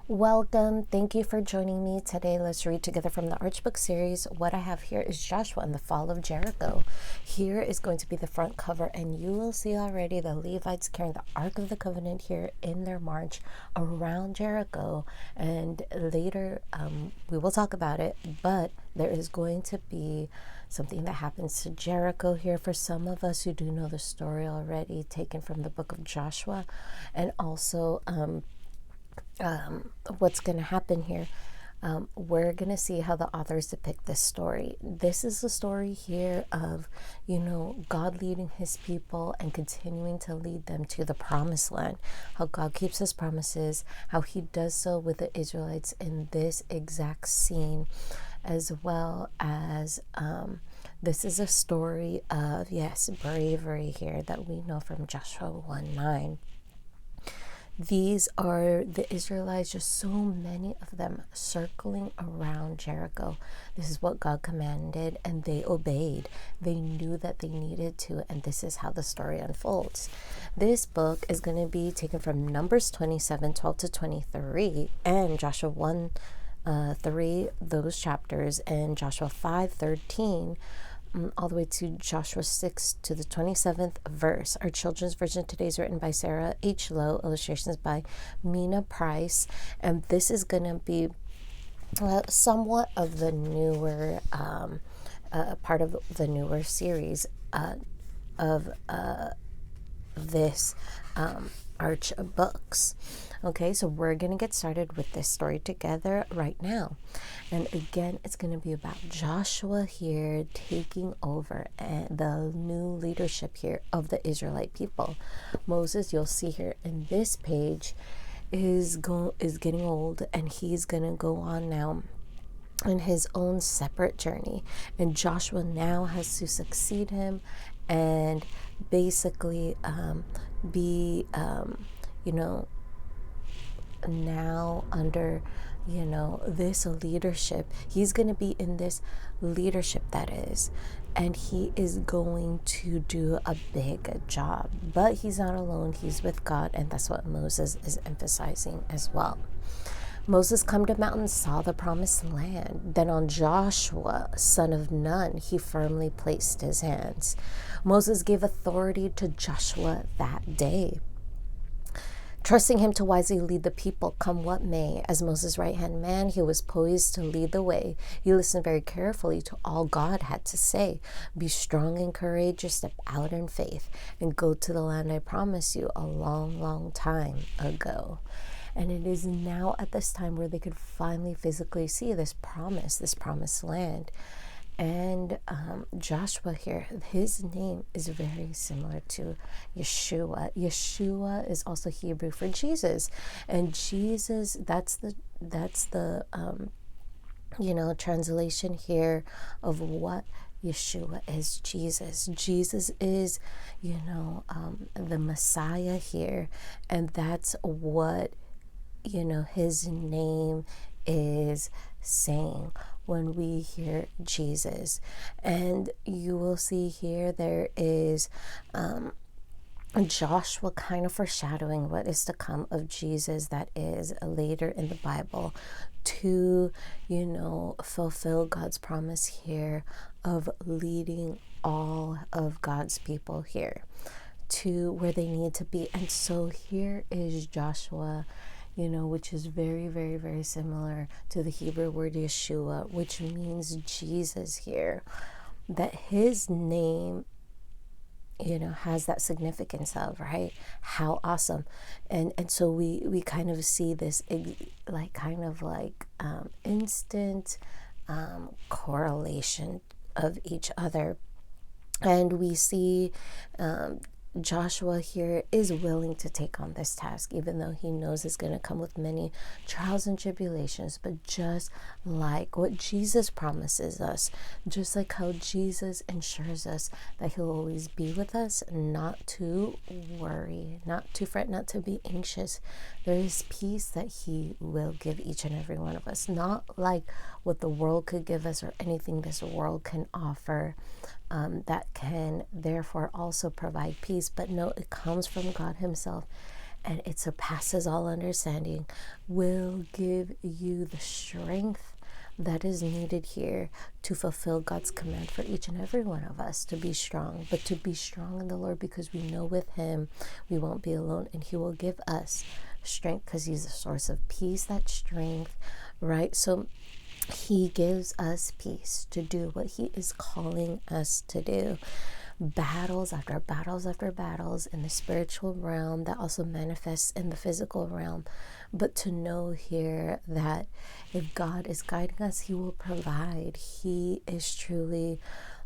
Welcome. Thank you for joining me today. Let's read together from the Archbook series. What I have here is Joshua and the fall of Jericho. Here is going to be the front cover, and you will see already the Levites carrying the Ark of the Covenant here in their march around Jericho. And later we will talk about it, but there is going to be something that happens to Jericho here for some of us who do know the story already, taken from the book of Joshua, and also what's going to happen here. We're going to see how the authors depict this story. This is the story here of, God leading his people and continuing to lead them to the promised land. How God keeps his promises, how he does so with the Israelites in this exact scene, as well as this is a story of, yes, bravery here that we know from Joshua 1:9. These are the Israelites, just so many of them circling around Jericho. This is what God commanded, and they obeyed. They knew that they needed to, and this is how the story unfolds. This book is going to be taken from Numbers 27:12 to 23, and Joshua 1:3, those chapters, and Joshua 5:13, all the way to Joshua 6 to the 27th verse. Our children's version today is written by Sarah H. Lowe, illustrations by Mina Price, and this is going to be somewhat of the newer part of the newer series of this arch of books. Okay, so we're going to get started with this story together right now. And again, it's going to be about Joshua here taking over and the new leadership here of the Israelite people. Moses, you'll see here in this page, is getting old, and he's going to go on now in his own separate journey. And Joshua now has to succeed him and basically be, now under this leadership. He's going to be in this leadership, that is, and he is going to do a big job. But he's not alone, he's with God, and that's what Moses is emphasizing as well. Moses come to mountain, saw the promised land. Then on Joshua, son of Nun, he firmly placed his hands. Moses gave authority to Joshua that day, trusting him to wisely lead the people, come what may. As Moses' right-hand man, he was poised to lead the way. He listened very carefully to all God had to say. Be strong and courageous, step out in faith, and go to the land I promised you a long, long time ago. And it is now at this time where they could finally physically see this promised land. And Joshua here, his name is very similar to Yeshua. Yeshua is also Hebrew for Jesus, and Jesus, that's the translation here of what Yeshua is. Jesus is the Messiah here, and that's what his name is saying when we hear Jesus. And you will see here there is Joshua kind of foreshadowing what is to come of Jesus, that is later in the Bible, to fulfill God's promise here of leading all of God's people here to where they need to be. And so here is Joshua, which is very, very, very similar to the Hebrew word Yeshua, which means Jesus here, that his name, has that significance of, right? How awesome. And so we kind of see this instant correlation of each other. And we see Joshua here is willing to take on this task, even though he knows it's going to come with many trials and tribulations. But just like what Jesus promises us, just like how Jesus ensures us that he'll always be with us, not to worry, not to fret, not to be anxious. There is peace that he will give each and every one of us, not like what the world could give us or anything this world can offer. That can therefore also provide peace, but no, it comes from God himself. and it surpasses all understanding, will give you the strength that is needed here to fulfill God's command for each and every one of us to be strong, but to be strong in the Lord, because we know with Him we won't be alone, and He will give us strength because He's the source of peace, that strength, right? So He gives us peace to do what He is calling us to do. Battles after battles after battles in the spiritual realm that also manifests in the physical realm. But to know here that if God is guiding us, He will provide. He is truly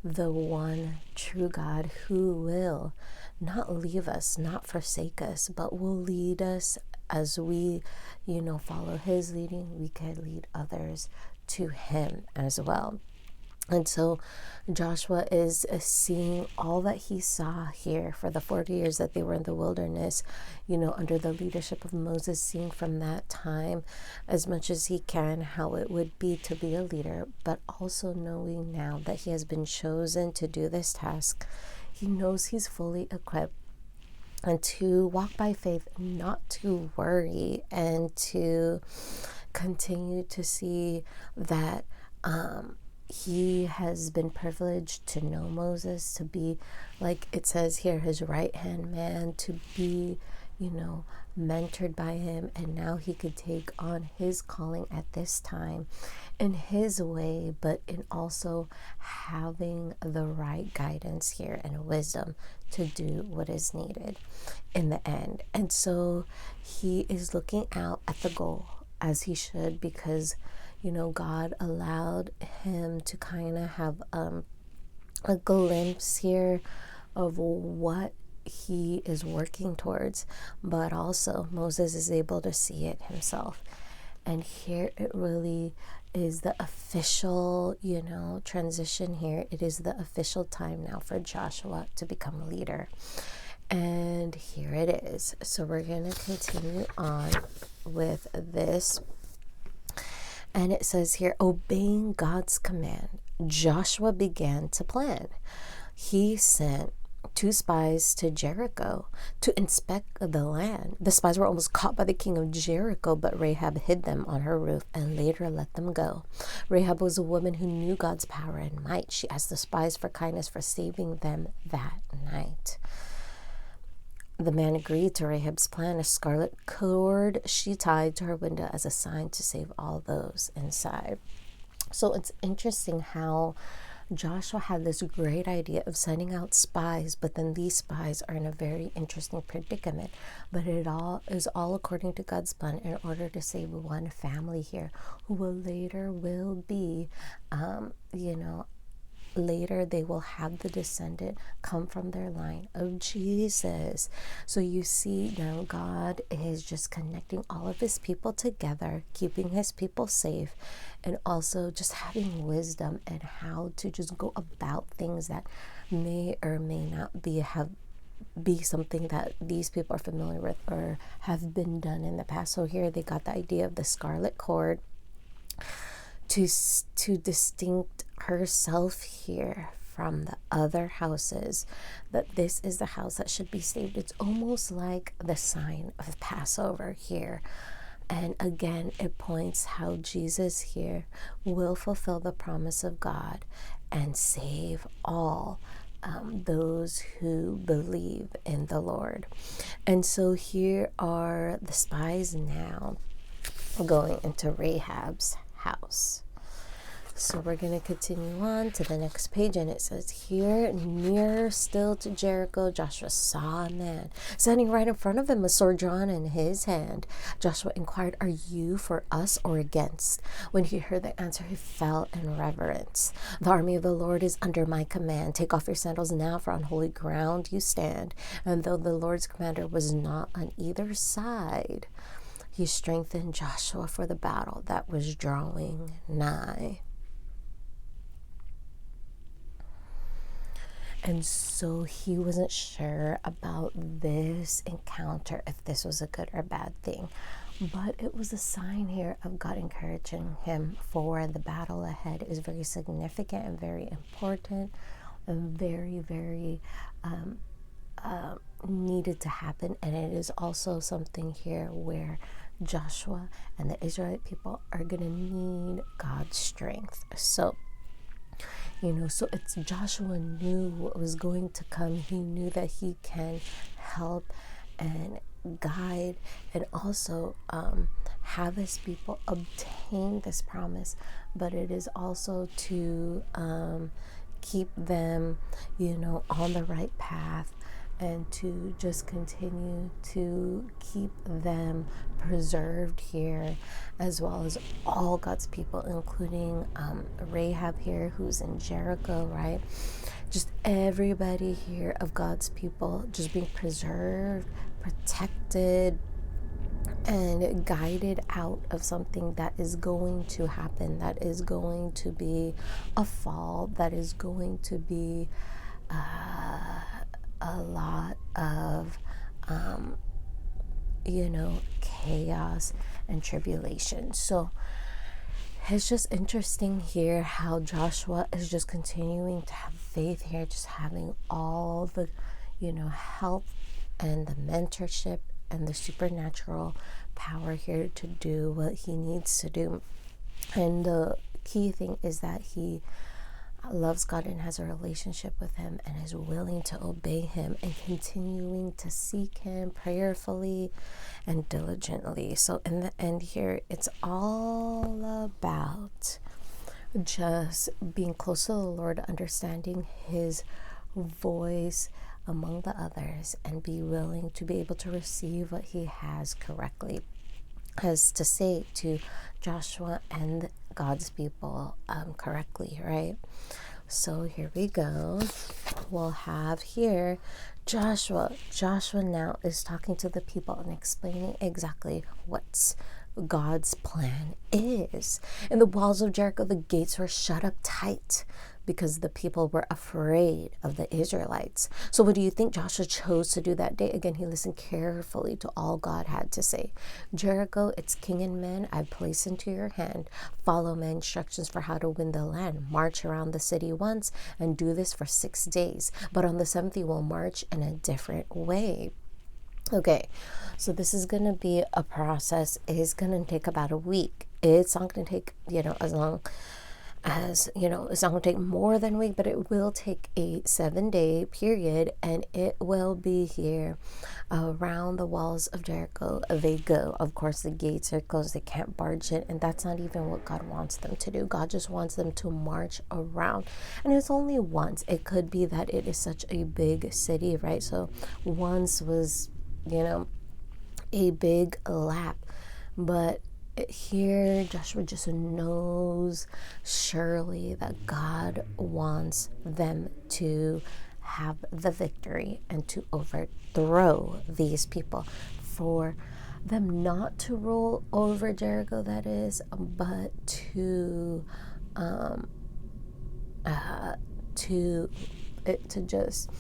the one true God who will not leave us, not forsake us, but will lead us as we, follow His leading. We can lead others to Him as well. And so Joshua is seeing all that he saw here for the 40 years that they were in the wilderness, under the leadership of Moses, seeing from that time as much as he can how it would be to be a leader, but also knowing now that he has been chosen to do this task. He knows he's fully equipped, and to walk by faith, not to worry, and to continue to see that he has been privileged to know Moses, to be, like it says here, his right hand man, to be, mentored by him. And now he could take on his calling at this time in his way, but in also having the right guidance here and wisdom to do what is needed in the end. And so he is looking out at the goal, as he should, because God allowed him to kind of have a glimpse here of what he is working towards, but also Moses is able to see it himself. And here it really is the official, transition here. It is the official time now for Joshua to become a leader. And here it is. So we're going to continue on with this. And it says here, obeying God's command, Joshua began to plan. He sent 2 spies to Jericho to inspect the land. The spies were almost caught by the king of Jericho, but Rahab hid them on her roof and later let them go. Rahab was a woman who knew God's power and might. She asked the spies for kindness for saving them that night. The man agreed to Rahab's plan. A scarlet cord she tied to her window as a sign to save all those inside. So it's interesting how Joshua had this great idea of sending out spies, but then these spies are in a very interesting predicament. But it all is all according to God's plan in order to save one family here, who will be, later they will have the descendant come from their line of Jesus. So you see now God is just connecting all of his people together, keeping his people safe, and also just having wisdom and how to just go about things that may or may not be something that these people are familiar with or have been done in the past. So here they got the idea of the scarlet cord to distinct herself here from the other houses, that this is the house that should be saved. It's almost like the sign of Passover here. And again, it points how Jesus here will fulfill the promise of God and save all those who believe in the Lord. And so here are the spies now going into Rahab's house. So we're going to continue on to the next page, and it says here, nearer still to Jericho, Joshua saw a man standing right in front of him, a sword drawn in his hand. Joshua inquired, "Are you for us or against?" When he heard the answer, he fell in reverence. "The army of the Lord is under my command. Take off your sandals now, for on holy ground you stand." And though the Lord's commander was not on either side, he strengthened Joshua for the battle that was drawing nigh. And so he wasn't sure about this encounter, if this was a good or bad thing. But it was a sign here of God encouraging him for the battle ahead is very significant and very important and very, very needed to happen, and it is also something here where Joshua and the Israelite people are going to need God's strength. So so it's Joshua knew what was going to come. He knew that he can help and guide and also have his people obtain this promise, but it is also to keep them, on the right path, and to just continue to keep them preserved here, as well as all God's people, including Rahab here, who's in Jericho, right? Just everybody here of God's people just being preserved, protected, and guided out of something that is going to happen, that is going to be a fall, that is going to be a lot of chaos and tribulation. So it's just interesting here how Joshua is just continuing to have faith here, just having all the help and the mentorship and the supernatural power here to do what he needs to do. And the key thing is that he loves God and has a relationship with him and is willing to obey him and continuing to seek him prayerfully and diligently. So in the end here, it's all about just being close to the Lord, understanding his voice among the others, and be willing to be able to receive what he has correctly, as to say to Joshua and God's people correctly, right? So here we go. We'll have here Joshua. Joshua now is talking to the people and explaining exactly what's God's plan is. In the walls of Jericho, the gates were shut up tight because the people were afraid of the Israelites. So what do you think Joshua chose to do that day? Again, he listened carefully to all God had to say. Jericho, its king and men, I place into your hand. Follow my instructions for how to win the land. March around the city once and do this for 6 days. But on the 7th, you will march in a different way. Okay, so this is going to be a process. It's going to take about a week. It's not going to take, as long as, it's not going to take more than a week, but it will take a 7-day period, and it will be here around the walls of Jericho. They go. Of course, the gates are closed. They can't barge in, and that's not even what God wants them to do. God just wants them to march around, and it's only once. It could be that it is such a big city, right? So once was, a big lap, but here Joshua just knows surely that God wants them to have the victory and to overthrow these people, for them not to rule over Jericho, that is, but to just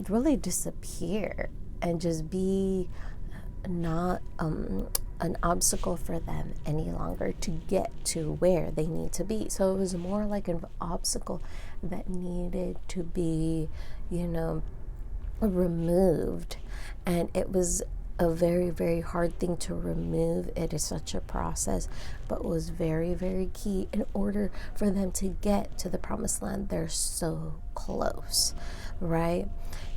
really disappear and just be not an obstacle for them any longer to get to where they need to be. So it was more like an obstacle that needed to be, removed. And it was a very, very hard thing to remove. It is such a process, but was very, very key in order for them to get to the promised land. They're so close, right?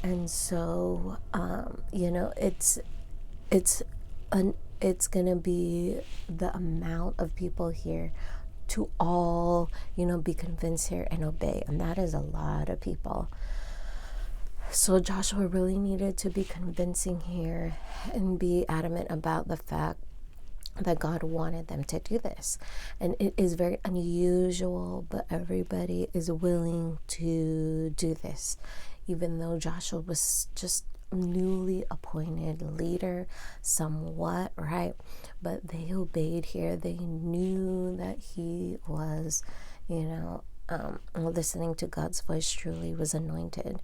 And so, it's gonna be the amount of people here to all be convinced here and obey, and that is a lot of people. So Joshua really needed to be convincing here and be adamant about the fact that God wanted them to do this. And it is very unusual, but everybody is willing to do this, even though Joshua was just newly appointed leader somewhat, right? But they obeyed here. They knew that he was, listening to God's voice, truly was anointed.